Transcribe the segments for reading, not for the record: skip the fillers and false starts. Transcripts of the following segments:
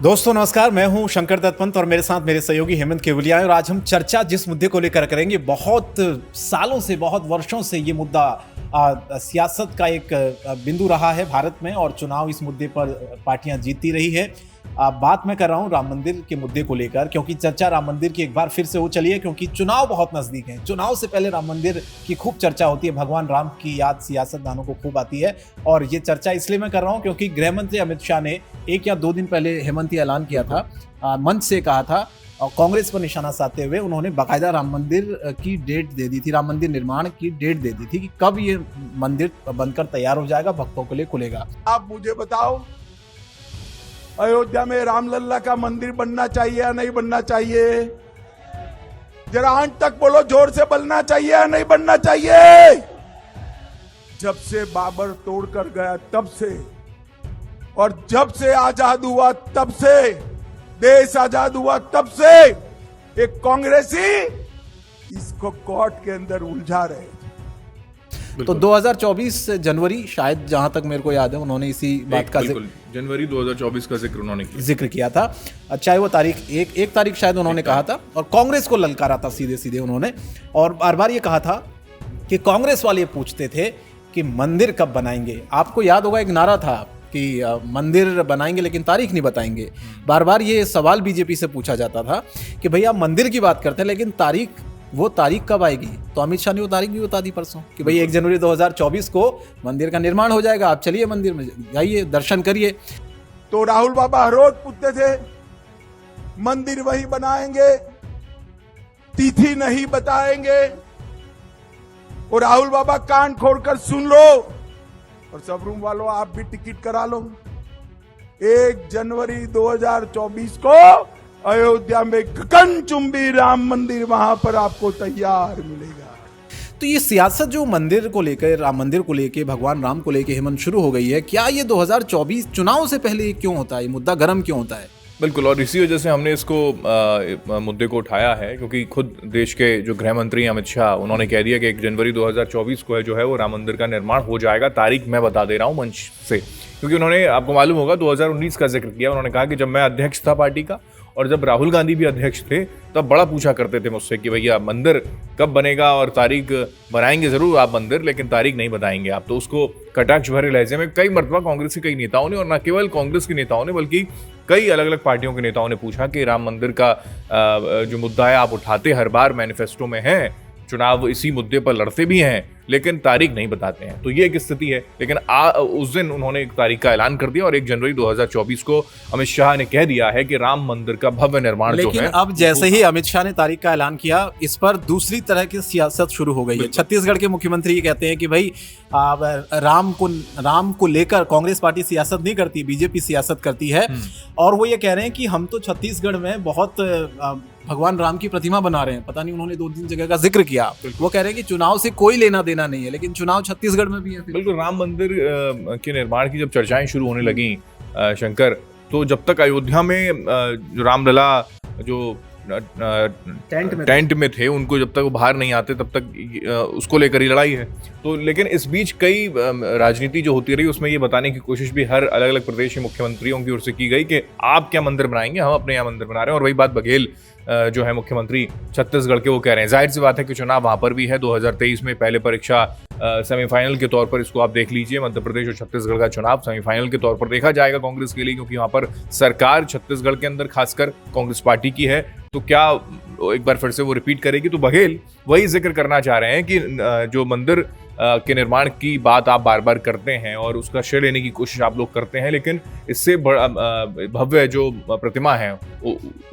दोस्तों नमस्कार, मैं हूं शंकर दत्त पंत और मेरे साथ मेरे सहयोगी हेमंत केवलिया हैं। और आज हम चर्चा जिस मुद्दे को लेकर करेंगे, बहुत सालों से, बहुत वर्षों से ये मुद्दा सियासत का एक बिंदु रहा है भारत में, और चुनाव इस मुद्दे पर पार्टियां जीतती रही है। बात मैं कर रहा हूं राम मंदिर के मुद्दे को लेकर, क्योंकि चर्चा राम मंदिर की एक बार फिर से हो चली है, क्योंकि चुनाव बहुत नजदीक है। चुनाव से पहले राम मंदिर की खूब चर्चा होती है, भगवान राम की याद सियासतदानों को खूब आती है। और ये चर्चा इसलिए मैं कर रहा हूं क्योंकि गृह मंत्री अमित शाह ने 1 या 2 दिन पहले हेमंत ऐलान किया था, मंच से कहा था, और कांग्रेस पर निशाना साधते हुए उन्होंने बाकायदा राम मंदिर की डेट दे दी थी, राम मंदिर निर्माण की डेट दे दी थी कि कब ये मंदिर बनकर तैयार हो जाएगा, भक्तों के लिए खुलेगा। आप मुझे बताओ, अयोध्या में रामलल्ला का मंदिर बनना चाहिए या नहीं बनना चाहिए? जरा अंत तक बोलो, जोर से बनना चाहिए या नहीं बनना चाहिए? जब से बाबर तोड़कर गया तब से, और जब से आजाद हुआ तब से, देश आजाद हुआ तब से एक कांग्रेसी इसको कोर्ट के अंदर उलझा रहे थे। तो 2024 जनवरी, शायद जहां तक मेरे को याद है, उन्होंने इसी बात का जनवरी 2024 का उन्होंने जिक्र किया था। चाहे वो तारीख एक तारीख शायद उन्होंने कहा था, और कांग्रेस को ललकारा था सीधे सीधे उन्होंने, और बार बार ये कहा था कि कांग्रेस वाले पूछते थे कि मंदिर कब बनाएंगे। आपको याद होगा एक नारा था कि मंदिर बनाएंगे लेकिन तारीख नहीं बताएंगे। बार बार ये सवाल बीजेपी से पूछा जाता था कि भैया मंदिर की बात करते हैं लेकिन तारीख कब आएगी? तो अमित शाह ने वो तारीख भी बता दी परसों कि भाई 1 जनवरी 2024 को मंदिर का निर्माण हो जाएगा, आप चलिए मंदिर में जाइए, दर्शन करिए। तो राहुल बाबा हर रोज पूछते थे, मंदिर वही बनाएंगे, तिथि नहीं बताएंगे। और राहुल बाबा कान खोलकर सुन लो, और सब रूम वालों आप भी टिकट करा लो, 1 जनवरी 2024 को अयोध्या में गगनचुंबी राम मंदिर वहां पर आपको तैयार मिलेगा। तो ये सियासत जो मंदिर को लेकर, राम मंदिर को लेकर, भगवान राम को लेकर हेमंत शुरू हो गई है, क्या ये 2024 चुनाव से पहले क्यों होता है? ये मुद्दा गर्म क्यों होता है? बिल्कुल, और इसी वजह से हमने इसको मुद्दे को उठाया है, क्योंकि खुद देश के जो गृह मंत्री अमित शाह, उन्होंने कह दिया कि 1 जनवरी 2024 को जो है वो राम मंदिर का निर्माण हो जाएगा। तारीख मैं बता दे रहा हूँ मंच से, क्योंकि उन्होंने, आपको मालूम होगा, 2019 का जिक्र किया। उन्होंने कहा कि जब मैं अध्यक्ष था पार्टी का, और जब राहुल गांधी भी अध्यक्ष थे, तब बड़ा पूछा करते थे मुझसे कि भैया मंदिर कब बनेगा, और तारीख बनाएंगे जरूर आप मंदिर, लेकिन तारीख नहीं बताएंगे आप। तो उसको कटाक्ष भरे लहजे में कई मरतबा कांग्रेस के कई नेताओं ने, और न केवल कांग्रेस के नेताओं ने बल्कि कई अलग अलग पार्टियों के नेताओं ने पूछा कि राम मंदिर का जो मुद्दा है आप उठाते हर बार मैनिफेस्टो में है, चुनाव इसी मुद्दे पर लड़ते भी हैं, लेकिन तारीख नहीं बताते हैं। तो ये एक स्थिति है। लेकिन उस दिन उन्होंने एक तारीख का ऐलान कर दिया, और 1 जनवरी 2024 को अमित शाह ने कह दिया है कि राम मंदिर का भव्य निर्माण जो है। लेकिन अब जैसे ही अमित शाह ने तारीख का ऐलान किया, इस पर दूसरी तरह की सियासत शुरू हो गई है। छत्तीसगढ़ के मुख्यमंत्री ये कहते हैं कि भाई राम को लेकर कांग्रेस पार्टी सियासत नहीं करती, बीजेपी सियासत करती है। और वो ये कह रहे हैं कि हम तो छत्तीसगढ़ में बहुत भगवान राम की प्रतिमा बना रहे हैं। पता नहीं, उन्होंने 2-3 जगह का जिक्र किया। वो कह रहे हैं कि चुनाव से कोई लेना देना नहीं है, लेकिन चुनाव छत्तीसगढ़ में भी है। बिल्कुल, राम मंदिर के निर्माण की जब चर्चाएं शुरू होने लगी शंकर, तो जब तक अयोध्या में जो रामलला जो टेंट में थे, उनको जब तक वो बाहर नहीं आते तब तक उसको लेकर ही लड़ाई है। तो लेकिन इस बीच कई राजनीति जो होती रही, उसमें ये बताने की कोशिश भी हर अलग अलग प्रदेश के मुख्यमंत्रियों की ओर से की गई कि आप क्या मंदिर बनाएंगे, हम अपने यहाँ मंदिर बना रहे हैं। और वही बात बघेल जो है मुख्यमंत्री छत्तीसगढ़ के, वो कह रहे हैं। जाहिर सी बात है कि चुनाव वहां पर भी है। 2023 में पहले परीक्षा सेमीफाइनल के तौर पर, इसको आप देख लीजिए, मध्य प्रदेश और छत्तीसगढ़ का चुनाव सेमीफाइनल के तौर पर देखा जाएगा कांग्रेस के लिए, क्योंकि वहां पर सरकार छत्तीसगढ़ के अंदर खासकर कांग्रेस पार्टी की है। तो क्या एक बार फिर से वो रिपीट करेगी? तो बघेल वही जिक्र करना चाह रहे हैं कि जो मंदिर के निर्माण की बात आप बार बार करते हैं और उसका श्रेय लेने की कोशिश आप लोग करते हैं, लेकिन इससे भव्य जो प्रतिमा है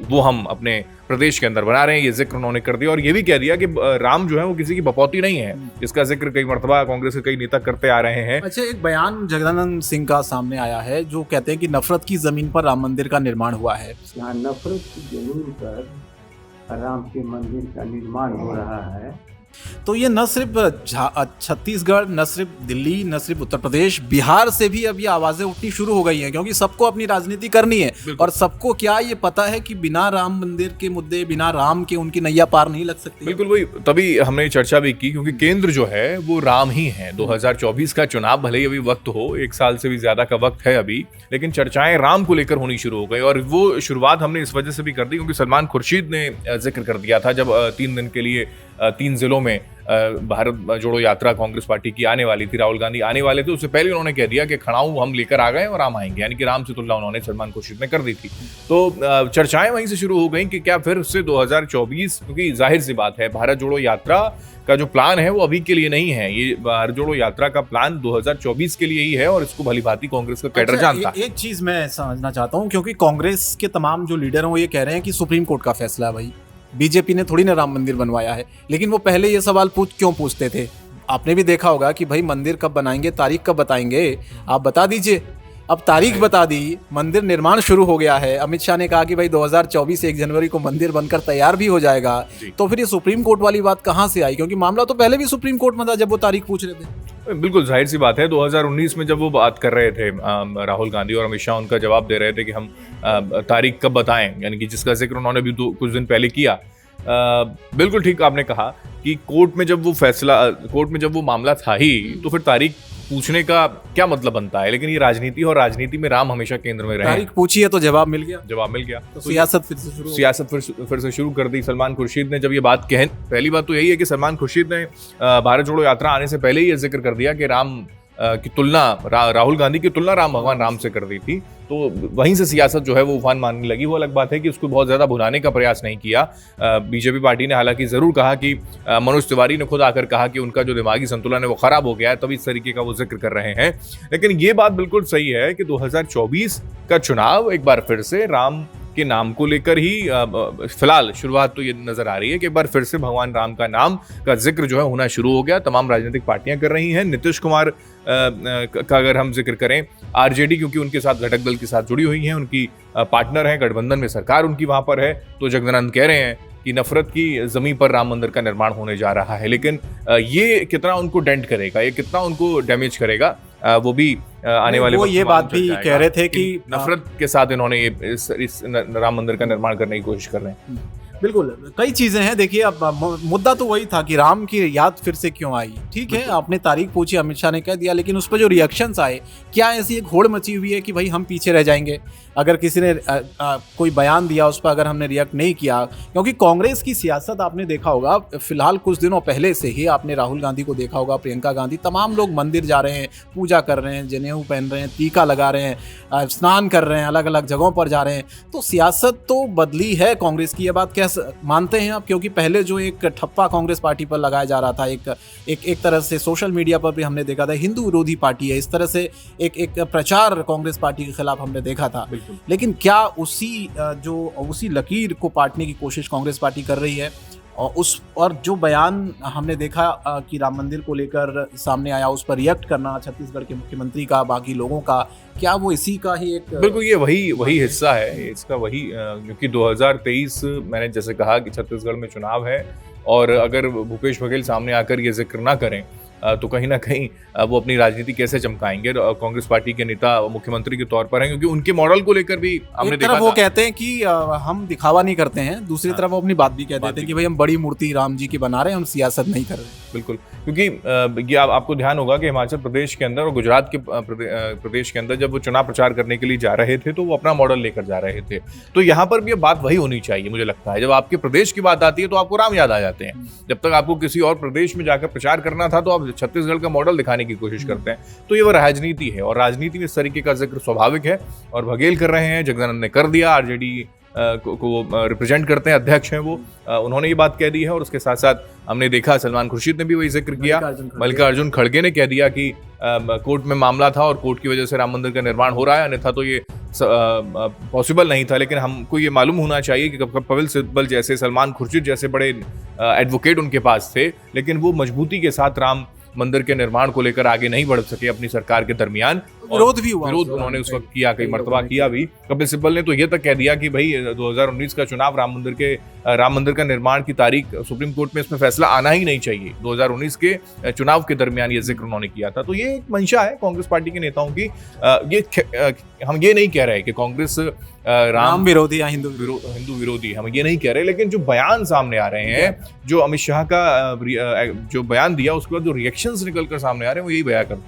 वो हम अपने प्रदेश के अंदर बना रहे हैं। ये जिक्र उन्होंने कर दिया, और ये भी कह दिया कि राम जो है वो किसी की बपौती नहीं है, जिसका जिक्र कई मर्तबा कांग्रेस के कई नेता करते आ रहे हैं। अच्छा, एक बयान जगदानंद सिंह का सामने आया है जो कहते हैं कि नफरत की जमीन पर राम मंदिर का निर्माण हुआ है। यहाँ नफरत की जमीन पर राम के मंदिर का निर्माण हो रहा है। तो ये न सिर्फ छत्तीसगढ़, न सिर्फ दिल्ली, न सिर्फ उत्तर प्रदेश, बिहार से भी अब ये आवाज़ें उठनी शुरू हो गई हैं, क्योंकि सबको अपनी राजनीति करनी है और सबको क्या ये पता है कि बिना राम मंदिर के मुद्दे, बिना राम के उनकी नैया पार नहीं लग सकती। बिल्कुल वही, तभी हमने चर्चा भी की, क्योंकि केंद्र जो है वो राम ही है। 2024 का चुनाव भले ही अभी वक्त हो, 1 साल से भी ज्यादा का वक्त है अभी, लेकिन चर्चाएं राम को लेकर होनी शुरू हो गई। और वो शुरुआत हमने इस वजह से भी कर दी क्योंकि सलमान खुर्शीद ने जिक्र कर दिया था जब 3 दिन के लिए 3 जिलों में भारत जोड़ो यात्रा कांग्रेस पार्टी की आने वाली थी, राहुल गांधी आने वाले थे, उससे पहले उन्होंने कह दिया कि खड़ाऊ हम लेकर आ गए और राम आएंगे, यानी कि राम से तुलना उन्होंने सलमान खुर्शीद ने कर दी थी। तो चर्चाएं वहीं से शुरू हो गई कि क्या फिर उससे 2024, क्योंकि जाहिर सी बात है भारत जोड़ो यात्रा का जो प्लान है वो अभी के लिए नहीं है, ये भारत जोड़ो यात्रा का प्लान 2024 के लिए ही है और इसको भली भांति कांग्रेस का कैडर जानता है। एक चीज मैं समझना चाहता हूँ, क्योंकि कांग्रेस के तमाम जो लीडर हैं वो ये कह रहे हैं कि सुप्रीम कोर्ट का फैसला है भाई, बीजेपी ने थोड़ी ना राम मंदिर बनवाया है। लेकिन वो पहले ये सवाल क्यों पूछते थे? आपने भी देखा होगा कि भाई मंदिर कब बनाएंगे, तारीख कब बताएंगे, आप बता दीजिए। अब तारीख बता दी, मंदिर निर्माण शुरू हो गया है। अमित शाह ने कहा कि भाई 2024 1 जनवरी को मंदिर बनकर तैयार भी हो जाएगा। तो फिर ये सुप्रीम कोर्ट वाली बात कहाँ से आई? क्योंकि मामला तो पहले भी सुप्रीम कोर्ट में था जब वो तारीख पूछ रहे थे। बिल्कुल जाहिर सी बात है, 2019 में जब वो बात कर रहे थे राहुल गांधी और अमित शाह उनका जवाब दे रहे थे कि हम तारीख कब बताएं, यानी कि जिसका जिक्र उन्होंने भी कुछ दिन पहले किया। बिल्कुल ठीक आपने कहा कि कोर्ट में जब वो मामला था ही, तो फिर तारीख पूछने का क्या मतलब बनता है? लेकिन ये राजनीति और राजनीति में राम हमेशा केंद्र में रहे। तारीख पूछी है तो जवाब मिल गया। तो सियासत फिर से शुरू कर दी। सलमान खुर्शीद ने जब ये बात कही, पहली बात तो यही है कि सलमान खुर्शीद ने भारत जोड़ो यात्रा आने से पहले ही ये जिक्र कर दिया कि राम की तुलना राहुल गांधी की तुलना भगवान राम से कर दी थी। तो वहीं से सियासत जो है वो उफान मारने लगी। वो अलग बात है कि उसको बहुत ज़्यादा भुनाने का प्रयास नहीं किया बीजेपी पार्टी ने। हालांकि ज़रूर कहा कि मनोज तिवारी ने खुद आकर कहा कि उनका जो दिमागी संतुलन है वो खराब हो गया है, तभी इस तरीके का वो जिक्र कर रहे हैं। लेकिन ये बात बिल्कुल सही है कि 2024 का चुनाव एक बार फिर से राम के नाम को लेकर ही फिलहाल शुरुआत तो ये नजर आ रही है कि एक बार फिर से भगवान राम का नाम का जिक्र जो है होना शुरू हो गया। तमाम राजनीतिक पार्टियां कर रही हैं। नीतीश कुमार का अगर हम जिक्र करें, आरजेडी क्योंकि उनके साथ घटक दल के साथ जुड़ी हुई हैं, उनकी पार्टनर है, गठबंधन में सरकार उनकी वहां पर है, तो जगदानंद कह रहे हैं कि नफरत की जमीन पर राम मंदिर का निर्माण होने जा रहा है। लेकिन ये कितना उनको डेंट करेगा, ये कितना उनको डैमेज करेगा, वो भी आने वाले वो ये बात भी कह रहे थे कि नफरत के साथ इन्होंने इस राम मंदिर का निर्माण करने की कोशिश कर रहे हैं। बिल्कुल कई चीजें हैं। देखिए अब मुद्दा तो वही था कि राम की याद फिर से क्यों आई। ठीक है, आपने तारीख पूछी, अमित शाह ने कह दिया, लेकिन उस पर जो रिएक्शंस आए, क्या ऐसी एक होड़ मची हुई है कि भाई हम पीछे रह जाएंगे अगर किसी ने कोई बयान दिया उस पर अगर हमने रिएक्ट नहीं किया? क्योंकि कांग्रेस की सियासत आपने देखा होगा, फिलहाल कुछ दिनों पहले से ही आपने राहुल गांधी को देखा होगा, प्रियंका गांधी, तमाम लोग मंदिर जा रहे हैं, पूजा कर रहे हैं, जनेऊ पहन रहे हैं, टीका लगा रहे हैं, स्नान कर रहे हैं, अलग अलग जगहों पर जा रहे हैं। तो सियासत तो बदली है कांग्रेस की, ये बात कैसे मानते हैं आप? क्योंकि पहले जो एक ठप्पा कांग्रेस पार्टी पर लगाया जा रहा था, एक तरह से सोशल मीडिया पर भी हमने देखा था हिंदू विरोधी पार्टी है, इस तरह से एक प्रचार कांग्रेस पार्टी के खिलाफ हमने देखा था। लेकिन क्या उसी लकीर को पाटने की कोशिश कांग्रेस पार्टी कर रही है? और जो बयान हमने देखा कि राम मंदिर को लेकर सामने आया, उस पर रिएक्ट करना छत्तीसगढ़ के मुख्यमंत्री का, बाकी लोगों का, क्या वो इसी का ही एक बिल्कुल ये वही हिस्सा है इसका, वही क्योंकि 2023 मैंने जैसे कहा कि छत्तीसगढ़ में चुनाव है और अगर भूपेश बघेल सामने आकर ये जिक्र ना करें तो कहीं ना कहीं वो अपनी राजनीति कैसे चमकाएंगे? कांग्रेस पार्टी के नेता मुख्यमंत्री के तौर पर हैं, क्योंकि उनके मॉडल को लेकर भी हमने देखा था। वो कहते हैं कि हम दिखावा नहीं करते हैं, दूसरी तरफ वो अपनी बात भी कहते हैं कि भाई हम बड़ी मूर्ति राम जी की बना रहे हैं, हम सियासत नहीं कर रहे। बिल्कुल, क्योंकि ये आपको ध्यान होगा कि हिमाचल प्रदेश के अंदर और गुजरात के प्रदेश के अंदर जब वो चुनाव प्रचार करने के लिए जा रहे थे तो वो अपना मॉडल लेकर जा रहे थे। तो यहाँ पर भी बात वही होनी चाहिए मुझे लगता है। जब आपके प्रदेश की बात आती है तो आपको राम याद आ जाते हैं। जब तक आपको किसी और प्रदेश में जाकर प्रचार करना था तो आप छत्तीसगढ़ का मॉडल दिखाने की कोशिश करते हैं। तो ये वो राजनीति है और राजनीति में इस तरीके का जिक्र स्वाभाविक है और बघेल कर रहे हैं, जगदानंद ने कर दिया, आरजेडी को रिप्रेजेंट करते हैं, अध्यक्ष हैं वो, उन्होंने ये बात कह दी है। और उसके साथ साथ हमने देखा सलमान खुर्शीद ने भी वही जिक्र किया, मल्लिकार्जुन खड़गे ने कह दिया कि कोर्ट में मामला था और कोर्ट की वजह से राम मंदिर का निर्माण हो रहा है, अन्यथा तो ये पॉसिबल नहीं था। लेकिन हमको ये मालूम होना चाहिए कि कपिल सिब्बल जैसे, सलमान खुर्शीद जैसे बड़े एडवोकेट उनके पास थे, लेकिन वो मजबूती के साथ राम मंदिर के निर्माण को लेकर आगे नहीं बढ़ सके अपनी सरकार के दरमियान। विरोध भी हुआ, विरोध उन्होंने उस वक्त किया, कई मर्तबा किया भी। कपिल सिब्बल ने तो ये तक कह दिया कि भाई 2019 का चुनाव राम मंदिर का निर्माण की तारीख सुप्रीम कोर्ट में इसमें फैसला आना ही नहीं चाहिए। 2019 के चुनाव के दरमियान ये जिक्र उन्होंने किया था। तो ये एक मंशा है कांग्रेस पार्टी के नेताओं की। हम ये नहीं कह रहे कि कांग्रेस राम विरोधी या हिंदू विरोधी, हम ये नहीं कह रहे, लेकिन जो बयान सामने आ रहे हैं, जो अमित शाह का जो बयान दिया उसके बाद जो रिएक्शंस निकल कर सामने आ रहे हैं वो यही बयान कर।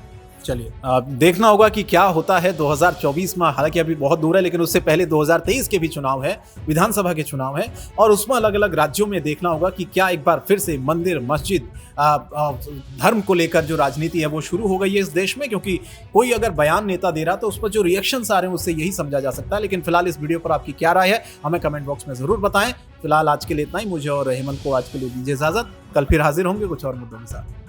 चलिए देखना होगा कि क्या होता है 2024 में। हालांकि अभी बहुत दूर है, लेकिन उससे पहले 2023 के भी चुनाव है, विधानसभा के चुनाव है, और उसमें अलग अलग राज्यों में देखना होगा कि क्या एक बार फिर से मंदिर, मस्जिद, धर्म को लेकर जो राजनीति है वो शुरू हो गई है इस देश में। क्योंकि कोई अगर बयान नेता दे रहा तो उस पर जो रिएक्शंस आ रहे हैं उससे यही समझा जा सकता है। लेकिन फिलहाल इस वीडियो पर आपकी क्या राय है हमें कमेंट बॉक्स में जरूर बताएं। फिलहाल आज के लिए इतना ही। मुझे और हेमंत को आज के लिए दीजिए इजाजत। कल फिर हाजिर होंगे कुछ और मुद्दों के साथ।